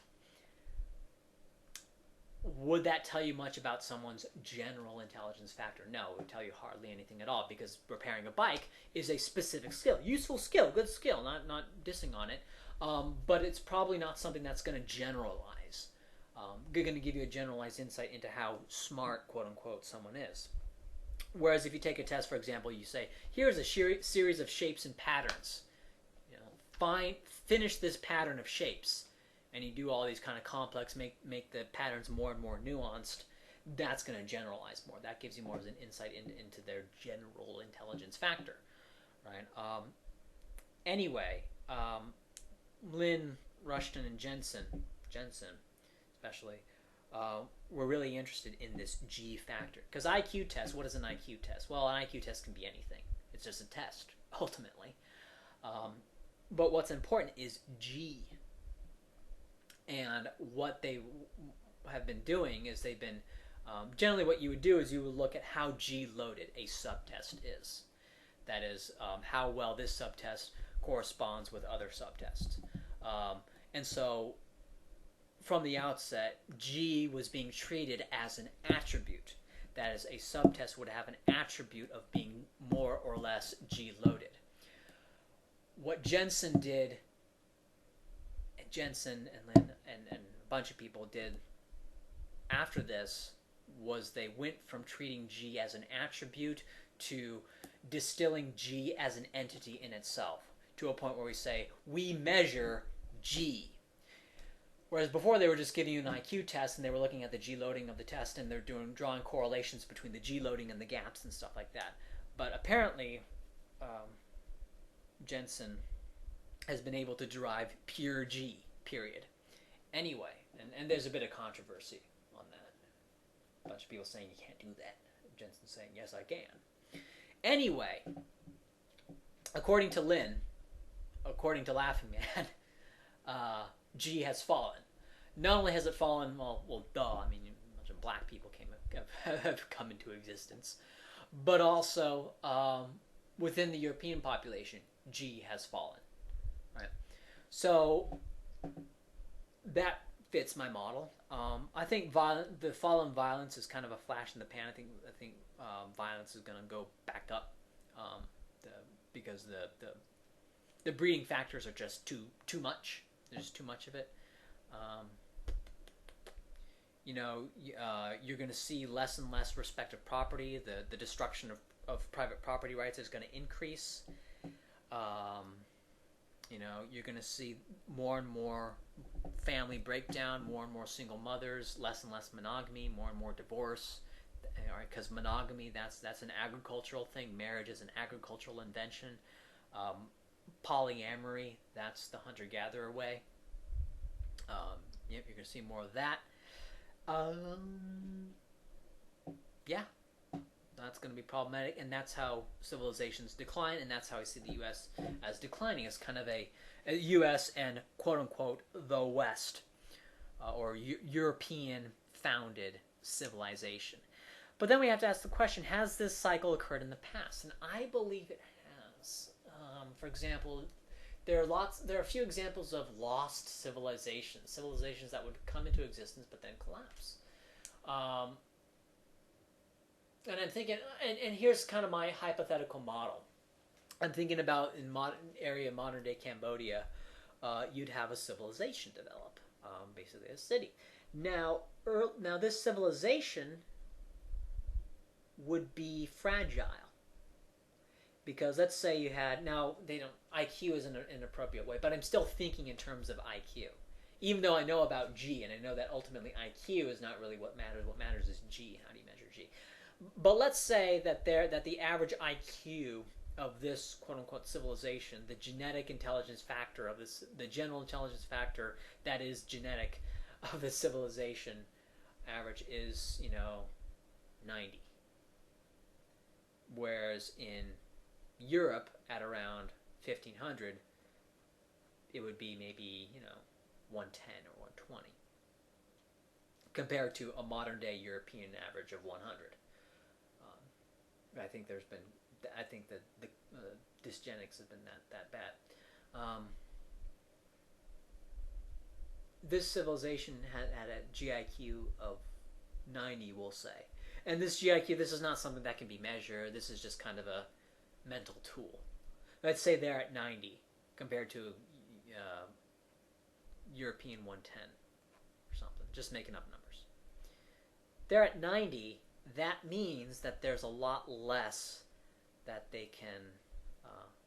Would that tell you much about someone's general intelligence factor? No, it would tell you hardly anything at all, because repairing a bike is a specific skill. Useful skill, good skill, not dissing on it, but it's probably not something that's going to generalize. They're going to give you a generalized insight into how smart, quote unquote, someone is. Whereas if you take a test, for example, you say, here's a series of shapes and patterns. Finish this pattern of shapes, and you do all these kind of complex, make the patterns more and more nuanced. That's going to generalize more. That gives you more of an insight into their general intelligence factor, right? Anyway, Lynn, Rushton, and Jensen especially, were really interested in this G factor. Because IQ test, what is an IQ test? Well, an IQ test can be anything. It's just a test, ultimately. But what's important is G. And what they have been doing is they've been, generally what you would do is you would look at how G loaded a subtest is. That is, how well this subtest corresponds with other subtests. And so, from the outset, G was being treated as an attribute. That is, a subtest would have an attribute of being more or less G-loaded. What Jensen did, and Jensen and Lynn and a bunch of people did after this, was they went from treating G as an attribute to distilling G as an entity in itself, to a point where we say, we measure G. Whereas before they were just giving you an IQ test and they were looking at the G loading of the test and they're drawing correlations between the G loading and the gaps and stuff like that. But apparently, Jensen has been able to derive pure G, period. Anyway, and there's a bit of controversy on that. A bunch of people saying you can't do that. Jensen saying, yes, I can. Anyway, according to Lynn, according to Laughing Man, G has fallen. Not only has it fallen, well, duh, I mean, a bunch of black people have come into existence, but also within the European population, G has fallen. Right. So that fits my model. I think the fall in violence is kind of a flash in the pan. I think violence is going to go back up because the breeding factors are just too much. There's too much of it. You're going to see less and less respect of property. The destruction of private property rights is going to increase. You're going to see more and more family breakdown, more and more single mothers, less and less monogamy, more and more divorce. Because monogamy, that's an agricultural thing. Marriage is an agricultural invention. Polyamory, that's the hunter-gatherer way. You're going to see more of that. Yeah, that's going to be problematic, and that's how civilizations decline, and that's how I see the U.S. as declining, as kind of a U.S. and quote-unquote the West, or European-founded civilization. But then we have to ask the question, has this cycle occurred in the past? And I believe it has. For example, there are a few examples of lost civilizations that would come into existence but then collapse. And I'm thinking, and here's kind of my hypothetical model. I'm thinking about in modern day Cambodia, you'd have a civilization develop, basically a city. Now this civilization would be fragile. Because let's say you had, now they don't, IQ is in an inappropriate way, but I'm still thinking in terms of IQ. Even though I know about G, and I know that ultimately IQ is not really what matters. What matters is G. How do you measure G? But let's say that the average IQ of this quote-unquote civilization, the genetic intelligence factor of this, the general intelligence factor that is genetic of this civilization average is, 90. Whereas in Europe at around 1500, it would be maybe 110 or 120 compared to a modern day European average of 100. I think that the dysgenics have been that bad. This civilization had a GIQ of 90, we'll say. And this GIQ, this is not something that can be measured. This is just kind of a mental tool. Let's say they're at 90 compared to European 110 or something. just making up numbers. They're at 90. That means that there's a lot less that they can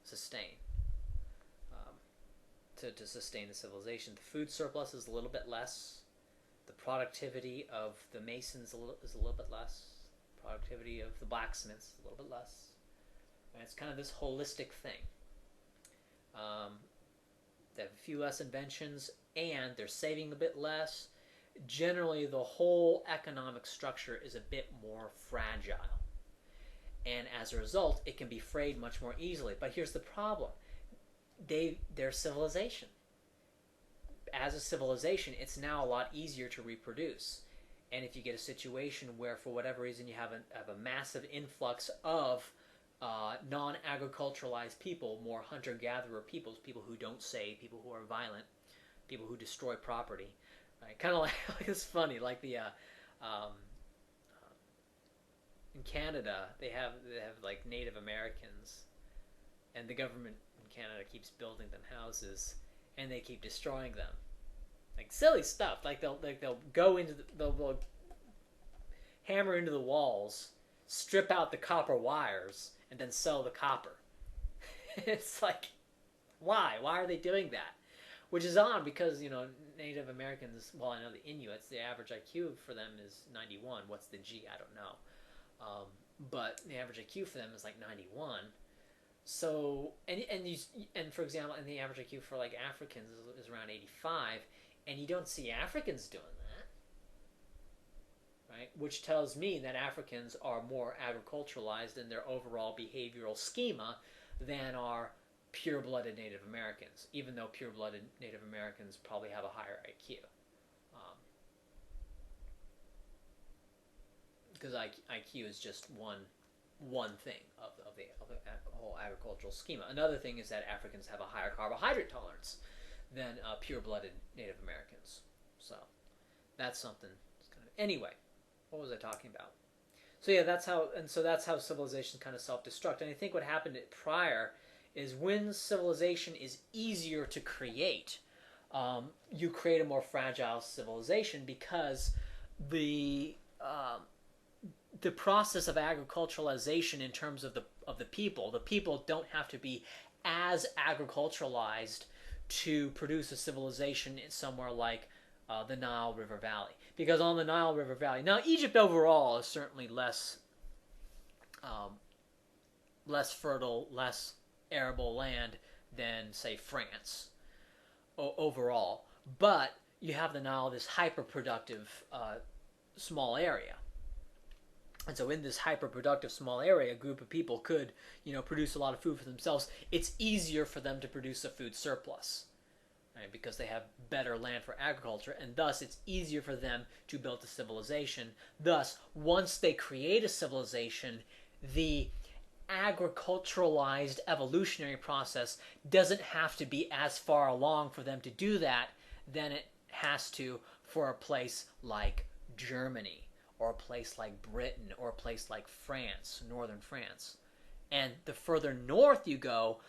sustain to sustain the civilization. The food surplus is a little bit less. The productivity of the masons is a little bit less. The productivity of the blacksmiths is a little bit less. And it's kind of this holistic thing. They have a few less inventions, and they're saving a bit less. Generally, the whole economic structure is a bit more fragile. And as a result, it can be frayed much more easily. But here's the problem. They're civilization. As a civilization, it's now a lot easier to reproduce. And if you get a situation where, for whatever reason, you have a massive influx of non-agriculturalized people, more hunter-gatherer peoples, people who don't save, people who are violent, people who destroy property, right? Kind of like it's funny, like the in Canada they have like Native Americans, and the government in Canada keeps building them houses, and they keep destroying them, like silly stuff. Like they'll go into they'll hammer into the walls, strip out the copper wires, and then sell the copper. It's like, why? Why are they doing that? Which is odd because, Native Americans, well, I know the Inuits, the average IQ for them is 91. What's the G? I don't know. But the average IQ for them is like 91. So, and for example, and the average IQ for like Africans is around 85, and you don't see Africans doing that. Right? Which tells me that Africans are more agriculturalized in their overall behavioral schema than are pure-blooded Native Americans, even though pure-blooded Native Americans probably have a higher IQ. Because IQ is just one thing of the whole agricultural schema. Another thing is that Africans have a higher carbohydrate tolerance than pure-blooded Native Americans. So that's something. Anyway. What was I talking about? So yeah, that's how civilizations kind of self-destruct. And I think what happened prior is when civilization is easier to create, you create a more fragile civilization because the process of agriculturalization in terms of the people don't have to be as agriculturalized to produce a civilization somewhere like the Nile River Valley. Because on the Nile River Valley, now Egypt overall is certainly less fertile, less arable land than, say, France overall. But you have the Nile, this hyperproductive small area. And so in this hyperproductive small area, a group of people could, produce a lot of food for themselves. It's easier for them to produce a food surplus. Right, because they have better land for agriculture, and thus it's easier for them to build a civilization. Thus, once they create a civilization, the agriculturalized evolutionary process doesn't have to be as far along for them to do that than it has to for a place like Germany, or a place like Britain, or a place like France, northern France. And the further north you go,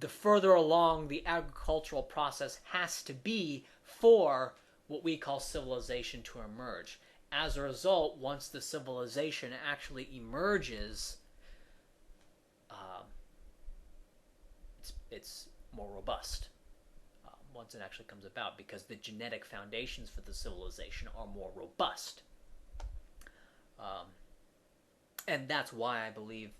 the further along the agricultural process has to be for what we call civilization to emerge. As a result, once the civilization actually emerges, it's more robust once it actually comes about, because the genetic foundations for the civilization are more robust. And that's why I believe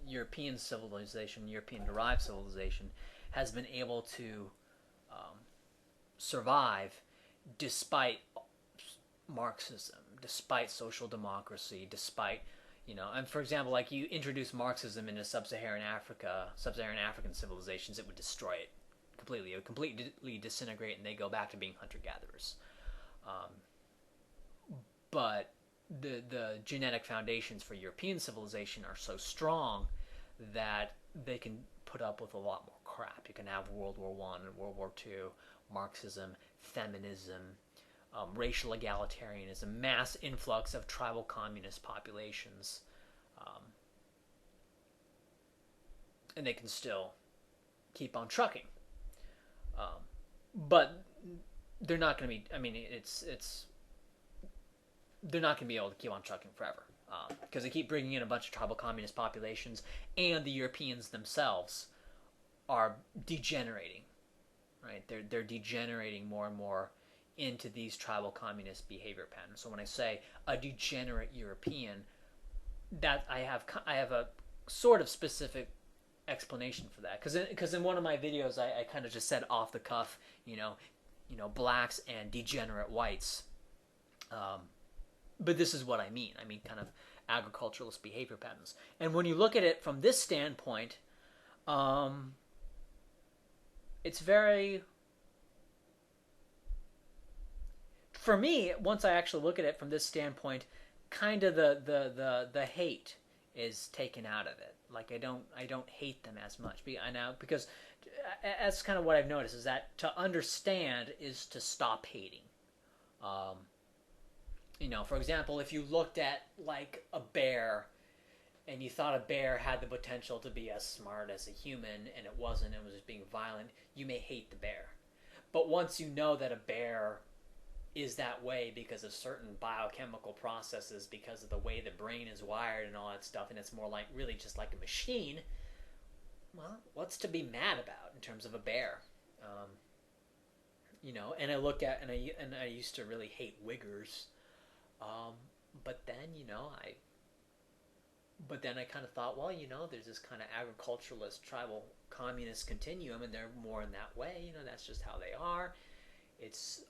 European civilization, European-derived civilization, has been able to survive despite Marxism, despite social democracy, despite, and for example, like you introduce Marxism into sub-Saharan African civilizations, it would destroy it completely. It would completely disintegrate, and they go back to being hunter-gatherers. But the genetic foundations for European civilization are so strong that they can put up with a lot more crap. You can have World War I and World War II, Marxism, feminism, racial egalitarianism, mass influx of tribal communist populations, and they can still keep on trucking. But they're not going to be. I mean, it's they're not going to be able to keep on trucking forever because they keep bringing in a bunch of tribal communist populations, and the Europeans themselves are degenerating, right? They're degenerating more and more into these tribal communist behavior patterns. So when I say a degenerate European, that I have a sort of specific explanation for that, because in one of my videos I kind of just said off the cuff, blacks and degenerate whites, but this is what I mean. I mean kind of agriculturalist behavior patterns. And when you look at it from this standpoint, it's very, for me, once I actually look at it from this standpoint, kind of the hate is taken out of it. Like I don't hate them as much. Because that's kind of what I've noticed, is that to understand is to stop hating. For example, if you looked at like a bear and you thought a bear had the potential to be as smart as a human and it wasn't, and was just being violent, you may hate the bear. But once you know that a bear is that way because of certain biochemical processes, because of the way the brain is wired and all that stuff, and it's more like really just like a machine, well, what's to be mad about in terms of a bear? And I look at, and I used to really hate Wiggers, but then I kind of thought, well, there's this kind of agriculturalist tribal communist continuum, and they're more in that way. That's just how they are. It's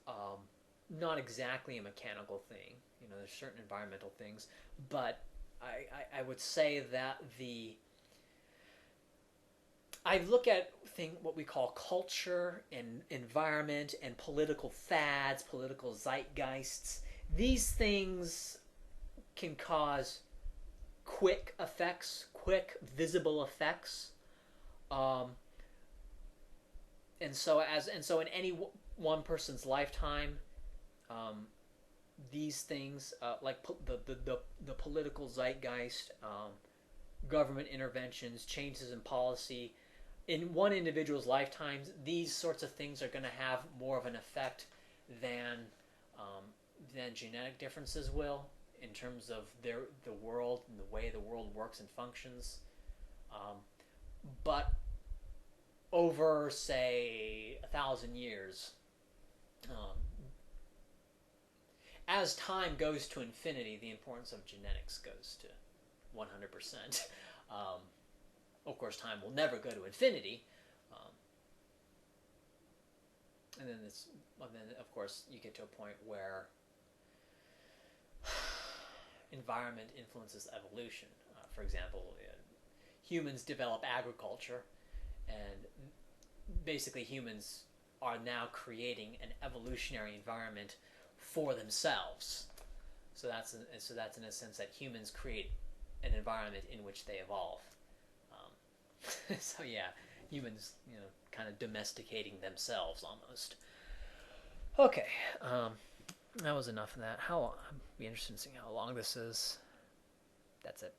not exactly a mechanical thing. There's certain environmental things, but I would say that I look at what we call culture and environment and political fads, political zeitgeists. These things can cause quick effects, quick visible effects, and so in any one person's lifetime, these things like the political zeitgeist, government interventions, changes in policy, in one individual's lifetime, these sorts of things are going to have more of an effect than genetic differences will, in terms of the world and the way the world works and functions. But over, say, 1,000 years, as time goes to infinity, the importance of genetics goes to 100%. Of course, time will never go to infinity. And then of course, you get to a point where environment influences evolution. For example, humans develop agriculture, and basically humans are now creating an evolutionary environment for themselves. So that's in a sense that humans create an environment in which they evolve. So yeah, humans, kind of domesticating themselves almost. Okay, that was enough of that. I'd be interested in seeing how long this is. That's it.